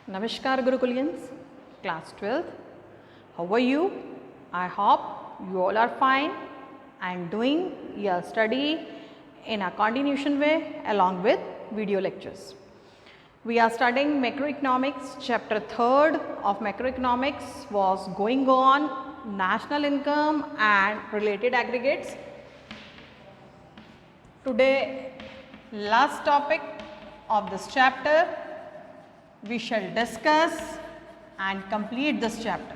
Namaskar Gurukulians, class 12th. How are you? I hope you all are fine and doing your study in a continuation way along with video lectures. We are studying macroeconomics. Chapter 3rd of macroeconomics was going on national income and related aggregates. Today, last topic of this chapter, we shall discuss and complete this chapter.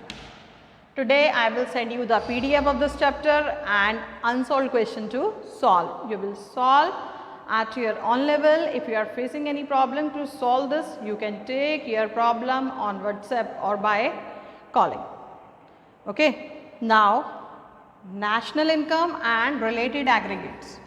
Today I will send you the PDF of this chapter and unsolved question to solve. You will solve at your own level. If you are facing any problem to solve this, you can take your problem on WhatsApp or by calling. Okay. Now, national income and related aggregates.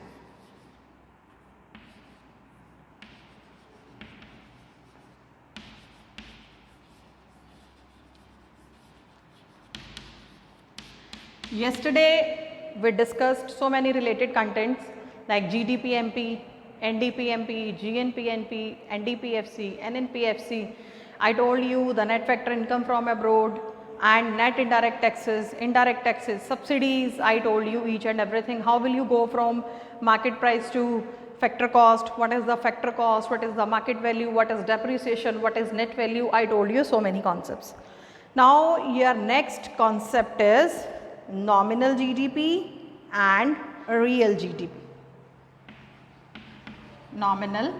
Yesterday we discussed so many related contents like GDPMP, NDPMP, GNPNP, NDPFC, NNPFC. I told you the net factor income from abroad and net indirect taxes, subsidies. I told you each and everything. How will you go from market price to factor cost? What is the factor cost? What is the market value? What is depreciation? What is net value? I told you so many concepts. Now your next concept is nominal GDP and real GDP. Nominal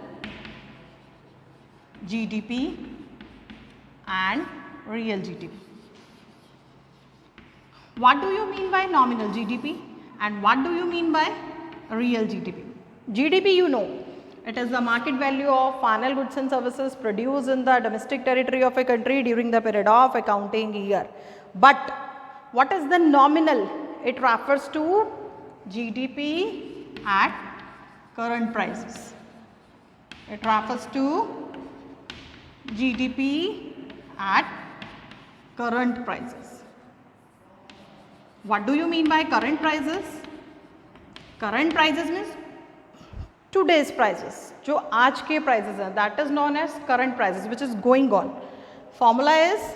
GDP and real GDP. What do you mean by nominal GDP and what do you mean by real GDP? GDP, you know, it is the market value of final goods and services produced in the domestic territory of a country during the period of accounting year. But what is the nominal? It refers to GDP at current prices. It refers to GDP at current prices. What do you mean by current prices? Current prices means today's prices. जो आज के prices हैं, that is known as current prices, which is going on. Formula is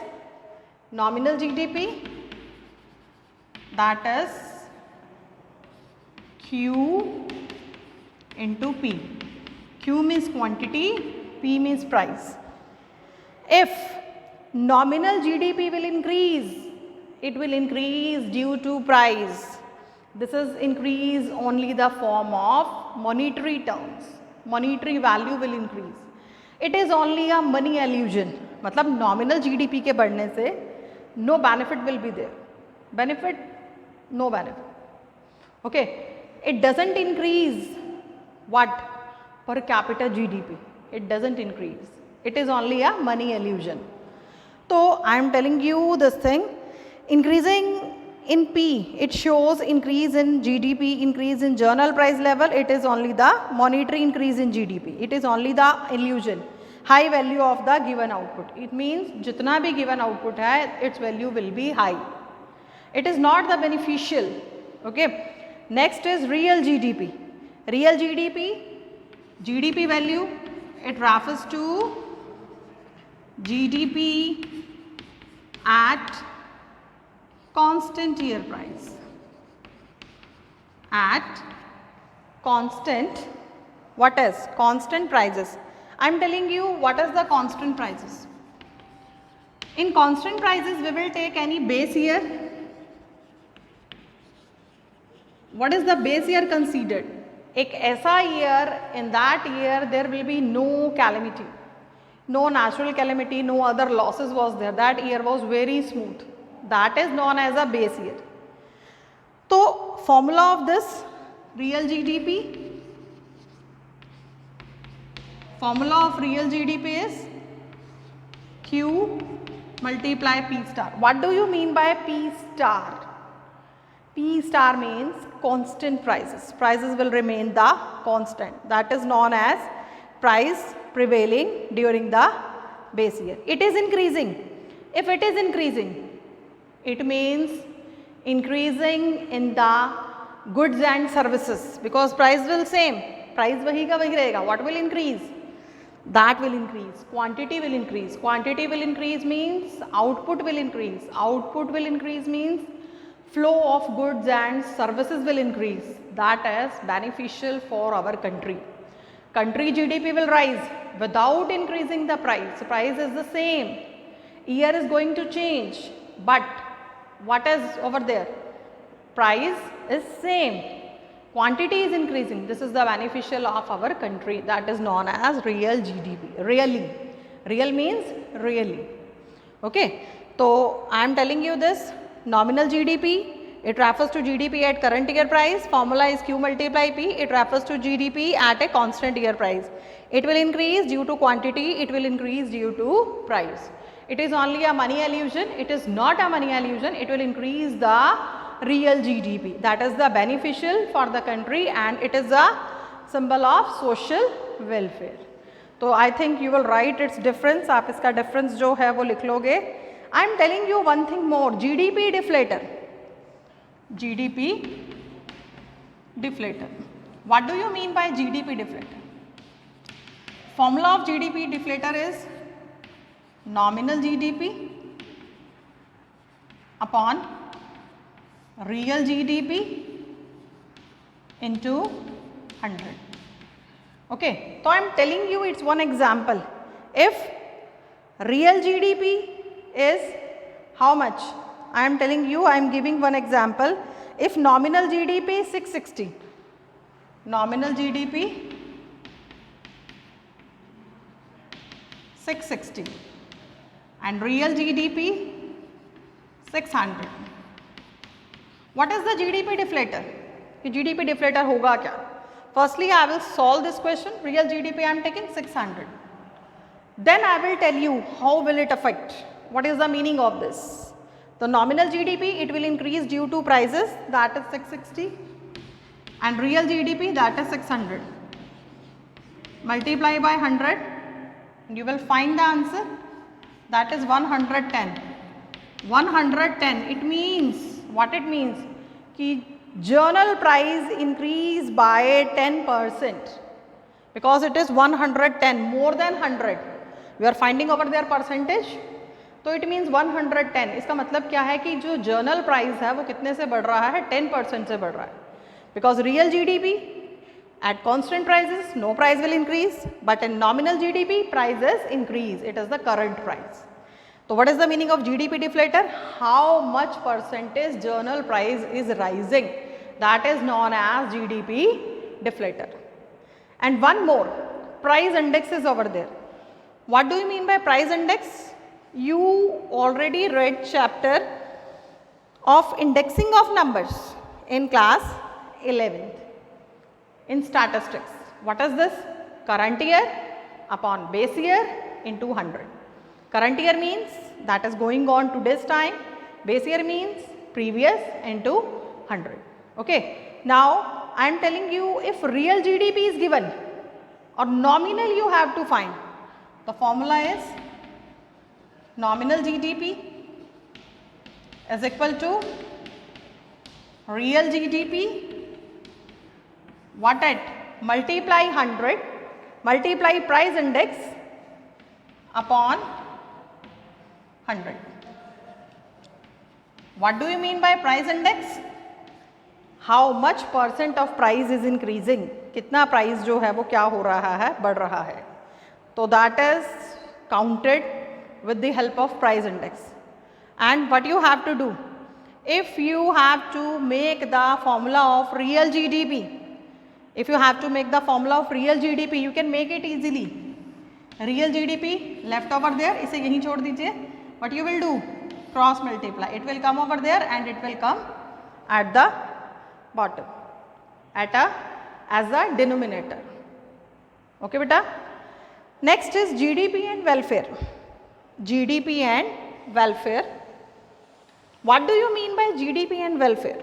nominal GDP, that is Q into P. Q means quantity, P means price. If nominal GDP will increase, it will increase due to price. This is increase only the form of monetary terms. Monetary value will increase. It is only a money illusion. मतलब nominal GDP के बढ़ने से no benefit will be there. Benefit, no benefit. Okay. It doesn't increase what? Per capita GDP. It doesn't increase. It is only a money illusion. So I am telling you this thing. Increasing in P, it shows increase in GDP, increase in journal price level. It is only the monetary increase in GDP. It is only the illusion. High value of the given output. It means जितना भी given output है, its value will be high. It is not the beneficial. Okay. Next is real GDP. Real GDP, GDP value, it refers to GDP at constant year price. At constant, what is? Constant prices. I am telling you what is the constant prices. In constant prices, we will take any base year. What is the base year considered? एक ऐसा year, in that year there will be no calamity, no natural calamity, no other losses was there. That year was very smooth. That is known as a base year. So formula of this real GDP, formula of real GDP is Q multiply P star. What do you mean by P star? P star means constant prices. Prices will remain the constant. That is known as price prevailing during the base year. It is increasing. If it is increasing, it means increasing in the goods and services because price will same. Price वही का वही रहेगा. What will increase? that will increase. Quantity will increase. Quantity will increase means output will increase. Output will increase means flow of goods and services will increase. That is beneficial for our country. Country GDP will rise without increasing the price. Price is the same. Year is going to change, but what is over there? Price is same. Quantity is increasing. This is the beneficial of our country. That is known as real GDP. Really. Real means really. Okay. So I am telling you this. Nominal GDP. It refers to GDP at current year price. Formula is Q multiply P. It refers to GDP at a constant year price. It will increase due to quantity. It will increase due to price. It is only a money illusion. It is not a money illusion. It will increase the real GDP. That is the beneficial for the country and it is a symbol of social welfare. So I think you will write its difference. आप इसका difference जो है वो लिख लोगे. I am telling you one thing more. GDP deflator. GDP deflator. What do you mean by GDP deflator? Formula of GDP deflator is nominal GDP upon real GDP into 100. Okay, so I am telling you it's one example. If real GDP is how much? I am telling you, I am giving one example. If nominal GDP is 660, nominal GDP 660 and real GDP 600. What is the GDP deflator? कि GDP deflator होगा क्या? Firstly, I will solve this question. Real GDP I am taking 600. Then I will tell you how will it affect. What is the meaning of this? The nominal GDP, it will increase due to prices, that is 660, and real GDP, that is 600. Multiply by 100 and you will find the answer, that is 110. 110, it means, what it means? Ki journal price increase by 10% because it is 110, more than 100. We are finding over there percentage. तो it means 110. इसका मतलब क्या है कि जो journal price है वो कितने से बढ़ रहा है? 10% से बढ़ रहा है. Because real GDP at constant prices no price will increase, but in nominal GDP prices increase. It is the current price. So what is the meaning of GDP deflator? How much percentage journal price is rising, that is known as GDP deflator. And one more, price index is over there. What do you mean by price index? You already read chapter of indexing of numbers in class 11th in statistics. What is this? Current year upon base year into 100. Current year means that is going on to this time. Base year means previous into 100. Okay. Now I am telling you, if real GDP is given or nominal you have to find. The formula is nominal GDP is equal to real GDP, what at? Multiply 100, multiply price index upon 100. What do you mean by price index? How much percent of price is increasing? कितना price जो है वो क्या हो रहा है, बढ़ रहा है. So that is counted with the help of price index. And what you have to do? If you have to make the formula of real GDP, if you have to make the formula of real GDP, you can make it easily. Real GDP left over there, इसे यहीं छोड़ दीजिए. What you will do? Cross multiply. It will come over there and it will come at the bottom, as a denominator. Okay, beta. Next is GDP and welfare. GDP and welfare. What do you mean by GDP and welfare?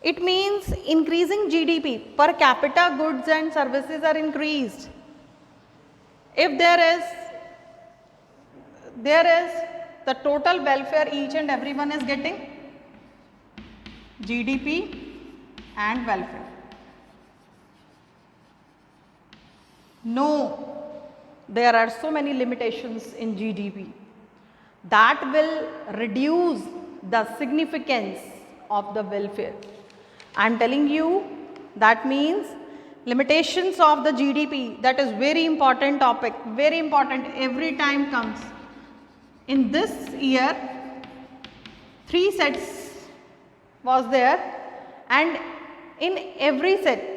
It means increasing GDP, per capita goods and services are increased. If there is the total welfare each and everyone is getting, GDP and welfare. No, there are so many limitations in GDP that will reduce the significance of the welfare. I am telling you, that means limitations of the GDP, that is very important topic, very important, every time comes. In this year, 3 sets was there, and in every set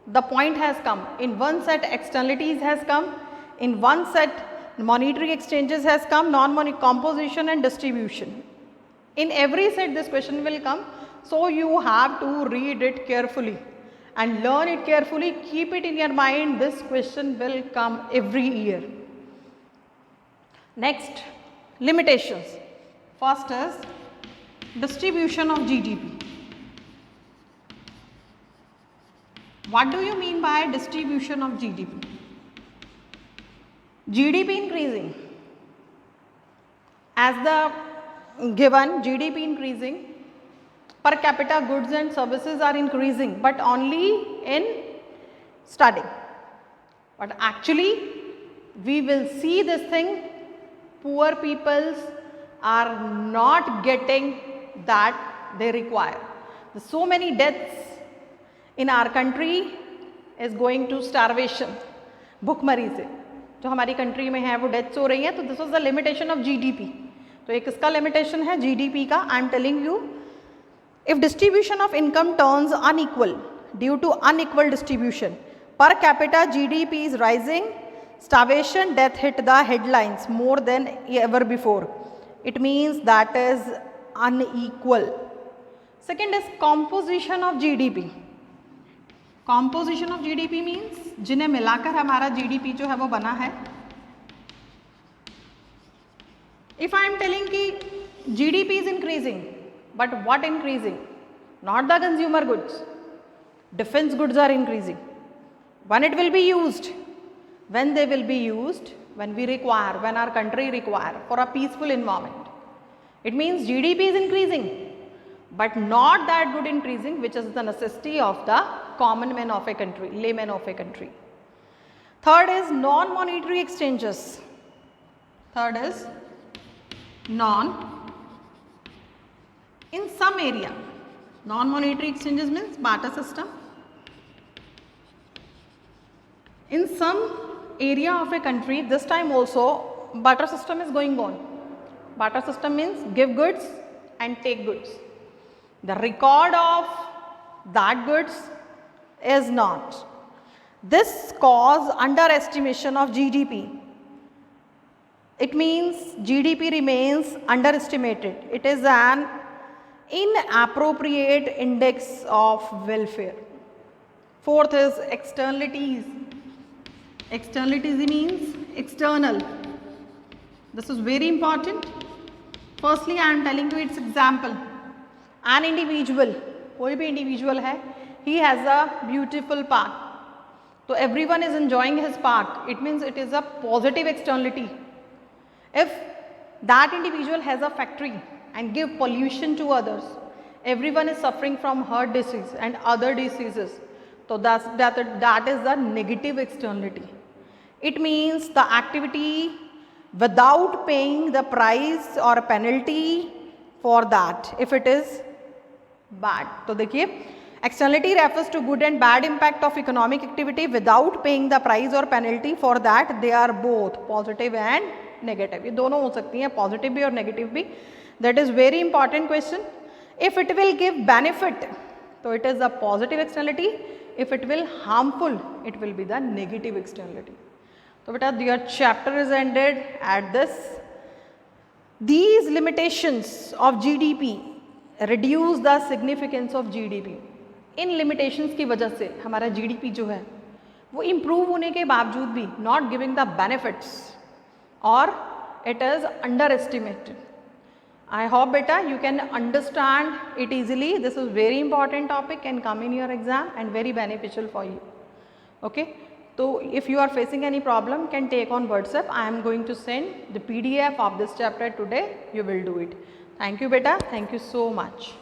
the point has come. In one set externalities has come, in one set monetary exchanges has come, non-monetary composition and distribution. In every set this question will come, so you have to read it carefully and learn it carefully, keep it in your mind, this question will come every year. Next, limitations. First is distribution of GDP. What do you mean by distribution of GDP? GDP increasing. As the given GDP increasing, per capita goods and services are increasing, but only in study. But actually we will see this thing, poor peoples are not getting that they require. So many deaths in our country is going to starvation, भुखमरी से जो हमारी country में है वो deaths हो रही हैं, तो this was the limitation of GDP. तो एक इसका लिमिटेशन है जीडीपी का. I am telling you, if distribution of income turns unequal due to unequal distribution, per capita GDP is rising, starvation, death hit the headlines more than ever before. It means that is unequal. Second is composition of GDP. Composition of GDP means जिन्हें मिलाकर हमारा GDP जो है वो बना है. If I am telling कि GDP is increasing, but what increasing? Not the consumer goods. Defense goods are increasing. When it will be used? When they will be used, when we require, when our country require for a peaceful environment. It means GDP is increasing, but not that good increasing, which is the necessity of the common man of a country, layman of a country. Third is non-monetary exchanges. Third is in some area, non-monetary exchanges means barter system. In some area of a country, this time also barter system is going on. Barter system means give goods and take goods. The record of that goods is not. This cause underestimation of GDP. It means GDP remains underestimated. It is an inappropriate index of welfare. Fourth is externalities. Externalities means external. This is very important. Firstly, I am telling you its example. An individual, कोई भी individual है, he has a beautiful park. So everyone is enjoying his park. It means it is a positive externality. If that individual has a factory and give pollution to others, everyone is suffering from heart disease and other diseases. So that is the negative externality. It means the activity without paying the price or penalty for that if it is bad. So देखिए, externality refers to good and bad impact of economic activity without paying the price or penalty for that. They are both positive and negative. ये दोनों हो सकती हैं, positive भी और negative भी. That is very important question. If it will give benefit, so it is a positive externality. If it will harmful, it will be the negative externality. So beta, your chapter is ended at this. These limitations of GDP reduce the significance of GDP. In limitations की वजह से हमारा GDP जो है वो improve होने के बावजूद भी not giving the benefits or it is underestimated. I hope beta you can understand it easily. This is very important topic, can come in your exam and very beneficial for you. Okay. So if you are facing any problem, can take on WhatsApp. I am going to send the PDF of this chapter today. You will do it. Thank you beta. Thank you so much.